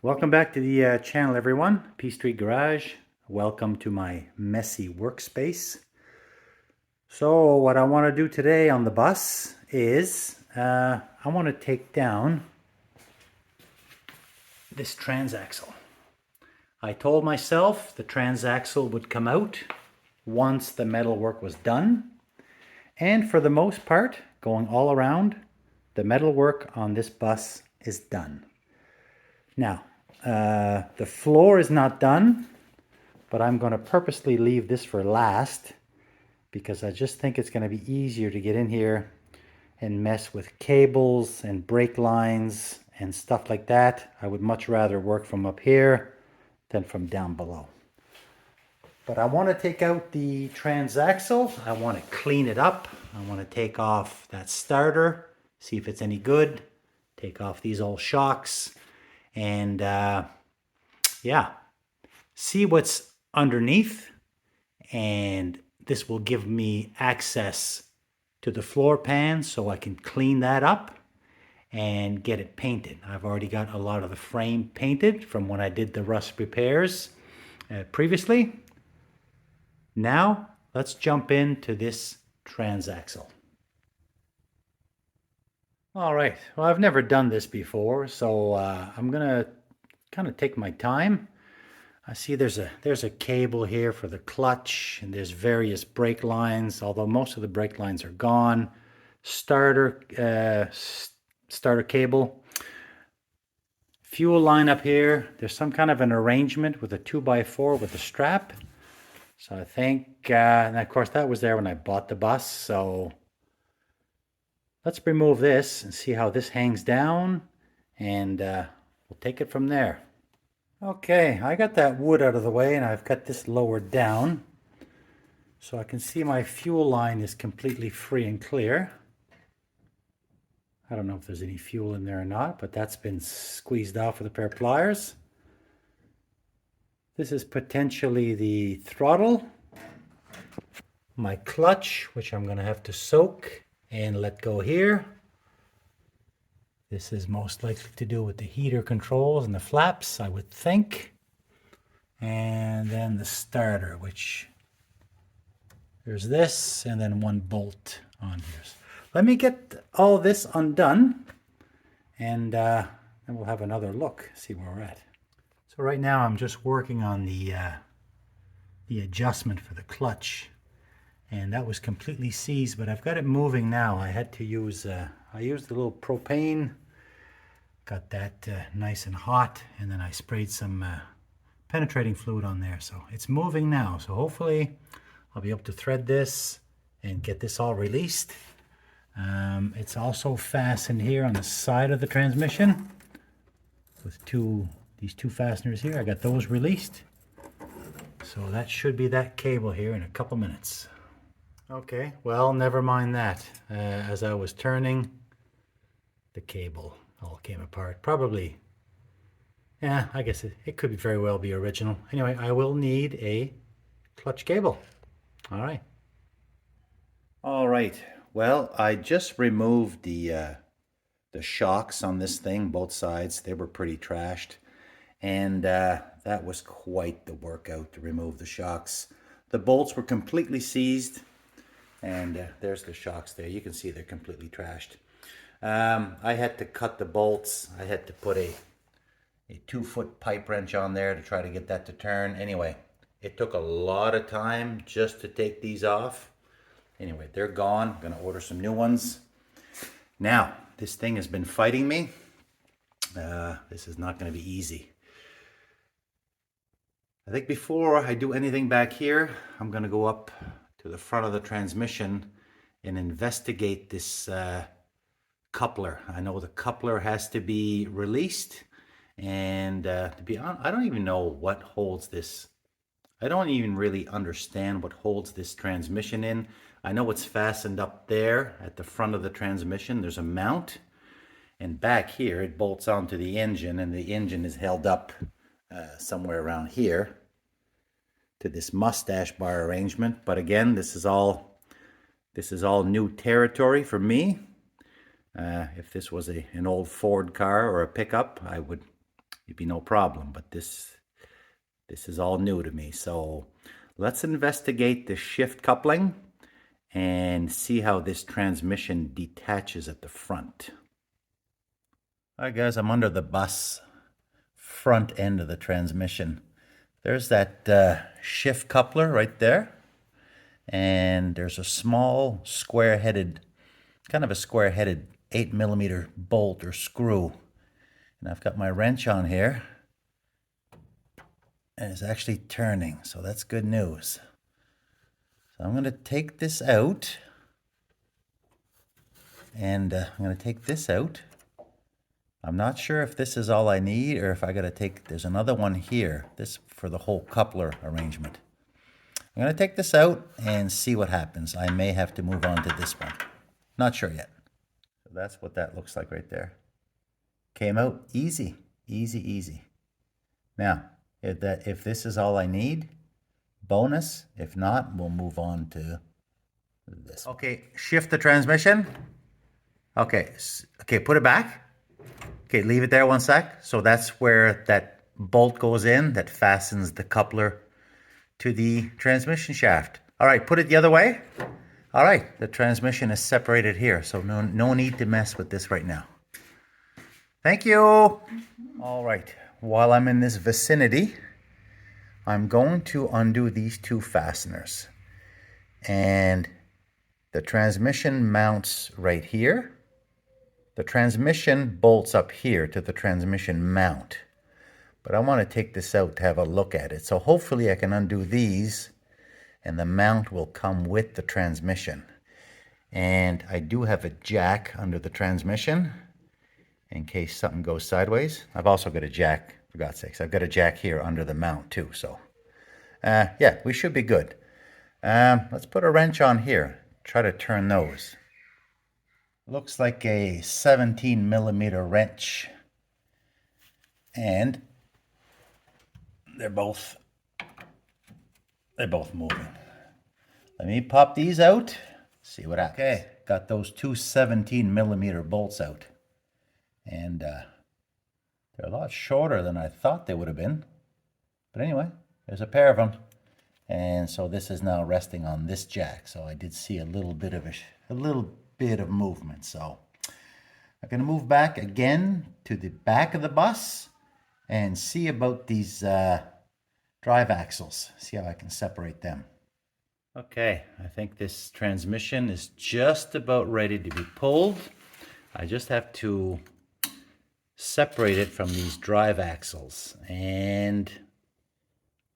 Welcome back to the channel, everyone. P Street Garage. Welcome to my messy workspace. So what I want to do today on the bus is I want to take down this transaxle. I told myself the transaxle would come out once the metal work was done. And for the most part, going all around, the metal work on this bus is done. Now, the floor is not done, but I'm going to purposely leave this for last because I just think it's going to be easier to get in here and mess with cables and brake lines and stuff like that. I would much rather work from up here than from down below. But I want to take out the transaxle. I want to clean it up. I want to take off that starter, see if it's any good, take off these old shocks, and yeah, see what's underneath. And this will give me access to the floor pan so I can clean that up and get it painted. I've already got a lot of the frame painted from when I did the rust repairs previously. Now let's jump into this transaxle. All right, well, I've never done this before, so I'm gonna kind of take my time. I see there's a cable here for the clutch, and there's various brake lines, although most of the brake lines are gone. Starter cable. Fuel line up here. There's some kind of an arrangement with a 2x4 with a strap. So I think, and of course that was there when I bought the bus, so let's remove this and see how this hangs down, and we'll take it from there. Okay, I got that wood out of the way and I've got this lowered down so I can see my fuel line is completely free and clear. I don't know if there's any fuel in there or not, but that's been squeezed off with a pair of pliers. This is potentially the throttle, my clutch, which I'm going to have to soak and let go here. This is most likely to do with the heater controls and the flaps, I would think. And then the starter, which there's this, and then one bolt on here. Let me get all this undone, and then we'll have another look, see where we're at. So right now I'm just working on the adjustment for the clutch, and that was completely seized, but I've got it moving now. I had to use, I used a little propane, got that nice and hot, and then I sprayed some penetrating fluid on there. So it's moving now. So hopefully I'll be able to thread this and get this all released. It's also fastened here on the side of the transmission with these two fasteners here. I got those released. So that should be that cable here in a couple minutes. Okay, well, never mind that. As I was turning, the cable all came apart. Probably, yeah, I guess it could very well be original. Anyway, I will need a clutch cable. All right. All right. Well, I just removed the shocks on this thing, both sides. They were pretty trashed. And that was quite the workout to remove the shocks. The bolts were completely seized. And there's the shocks there. You can see they're completely trashed. I had to cut the bolts. I had to put a 2-foot pipe wrench on there to try to get that to turn. Anyway, it took a lot of time just to take these off. Anyway, they're gone. I'm going to order some new ones. Now, this thing has been fighting me. This is not going to be easy. I think before I do anything back here, I'm going to go up to the front of the transmission and investigate this coupler. I know the coupler has to be released, and to be honest, I don't even know what holds this. I don't even really understand what holds this transmission in. I know it's fastened up there at the front of the transmission. There's a mount, and back here it bolts onto the engine, and the engine is held up somewhere around here to this mustache bar arrangement. But again, this is all new territory for me. If this was an old Ford car or a pickup, I would, it'd be no problem, but this is all new to me. So let's investigate the shift coupling and see how this transmission detaches at the front. All right, guys, I'm under the bus front end of the transmission. There's that shift coupler right there. And there's a small square-headed, kind of a square-headed 8mm bolt or screw. And I've got my wrench on here. And it's actually turning, so that's good news. So I'm going to take this out. And I'm going to take this out. I'm not sure if this is all I need or if I got to take, there's another one here, this for the whole coupler arrangement. I'm going to take this out and see what happens. I may have to move on to this one. Not sure yet. So that's what that looks like right there. Came out easy, easy, easy. Now, if this is all I need, bonus. If not, we'll move on to this. Okay, shift the transmission. Okay, put it back. Okay, leave it there 1 sec. So that's where that bolt goes in that fastens the coupler to the transmission shaft. All right, put it the other way. All right, the transmission is separated here, so no need to mess with this right now. Thank you. All right, while I'm in this vicinity, I'm going to undo these two fasteners. And the transmission mounts right here. The transmission bolts up here to the transmission mount. But I want to take this out to have a look at it. So hopefully I can undo these and the mount will come with the transmission. And I do have a jack under the transmission in case something goes sideways. I've also got a jack, for God's sakes, I've got a jack here under the mount too. So yeah, we should be good. Let's put a wrench on here. Try to turn those. Looks like a 17mm wrench. And they're both moving. Let me pop these out, see what happens. Okay, got those two 17mm bolts out. And they're a lot shorter than I thought they would have been. But anyway, there's a pair of them. And so this is now resting on this jack. So I did see a little bit of movement. So I'm going to move back again to the back of the bus and see about these drive axles, see how I can separate them. Okay, I think this transmission is just about ready to be pulled. I just have to separate it from these drive axles. And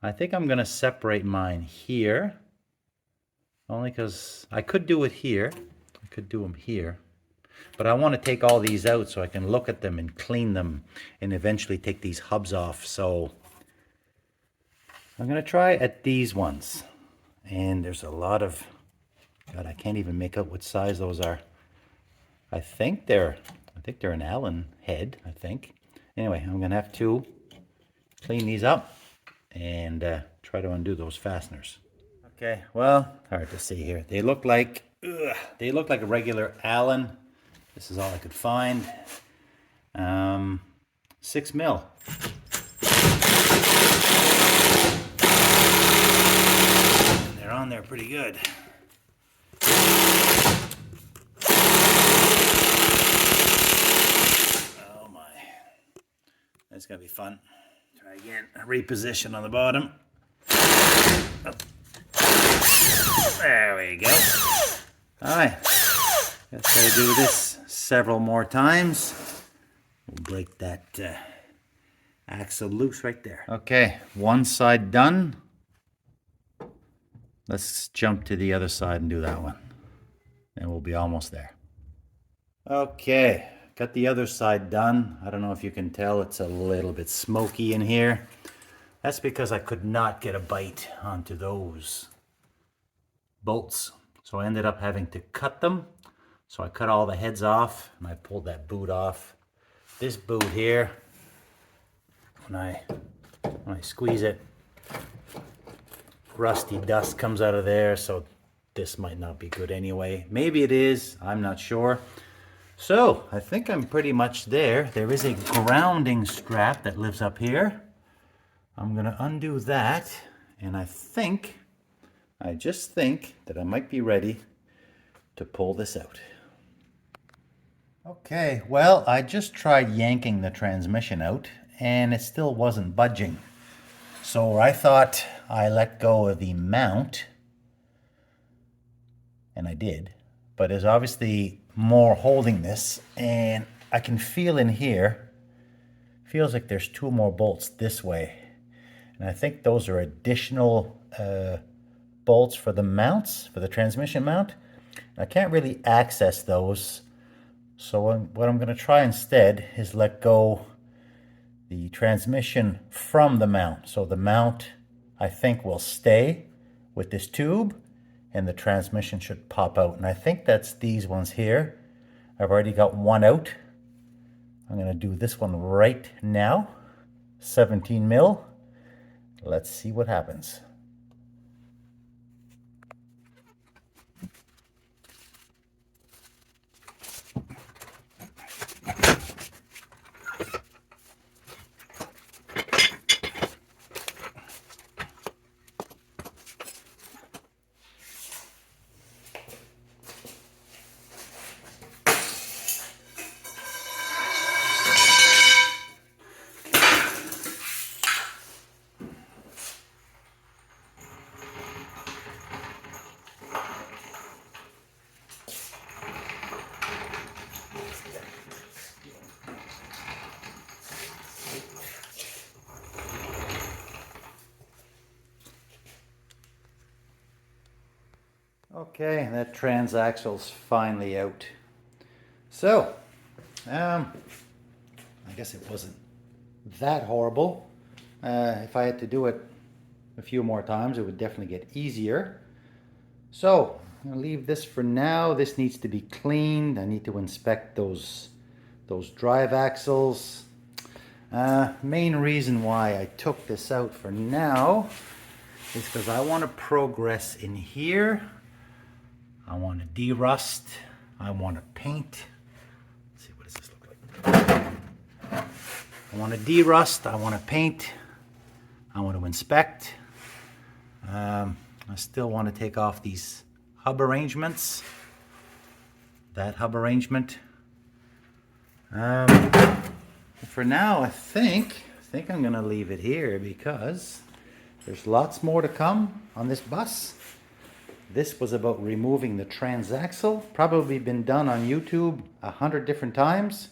I think I'm going to separate mine here, only because I could do it here. I could do them here. But I want to take all these out so I can look at them and clean them and eventually take these hubs off. So I'm going to try at these ones. And there's a lot of, God, I can't even make out what size those are. I think they're an Allen head, I think. Anyway, I'm going to have to clean these up and try to undo those fasteners. Okay, well, hard to see here. They look like a regular Allen. This is all I could find. 6 mil. And they're on there pretty good. Oh my. That's gonna be fun. Try again. Reposition on the bottom. Oh. There we go. Alright. Let's do this several more times. We'll break that axle loose right there. Okay, one side done. Let's jump to the other side and do that one. And we'll be almost there. Okay, got the other side done. I don't know if you can tell, it's a little bit smoky in here. That's because I could not get a bite onto those bolts. So I ended up having to cut them. So I cut all the heads off and I pulled that boot off. This boot here, when I squeeze it, rusty dust comes out of there, so this might not be good anyway. Maybe it is, I'm not sure. So I think I'm pretty much there. There is a grounding strap that lives up here. I'm gonna undo that, and I just think that I might be ready to pull this out. Okay, well, I just tried yanking the transmission out and it still wasn't budging. So I thought I let go of the mount, and I did, but there's obviously more holding this, and I can feel in here, feels like there's 2 more bolts this way. And I think those are additional bolts for the mounts, for the transmission mount. I can't really access those. So what I'm going to try instead is let go the transmission from the mount. So the mount, I think, will stay with this tube, and the transmission should pop out. And I think that's these ones here. I've already got one out. I'm going to do this one right now. 17 mil. Let's see what happens. Okay, that transaxle's finally out. So, I guess it wasn't that horrible. If I had to do it a few more times, it would definitely get easier. So, I'm gonna leave this for now. This needs to be cleaned. I need to inspect those drive axles. Main reason why I took this out for now is because I want to progress in here. I want to de-rust. I want to paint. Let's see, what does this look like? I want to de-rust. I want to paint. I want to inspect. I still want to take off these hub arrangements. That hub arrangement. For now, I think I'm going to leave it here because there's lots more to come on this bus. This was about removing the transaxle. Probably been done on YouTube 100 different times.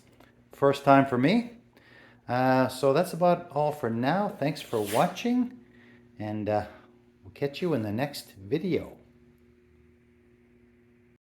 First time for me. So that's about all for now. Thanks for watching, and we'll catch you in the next video.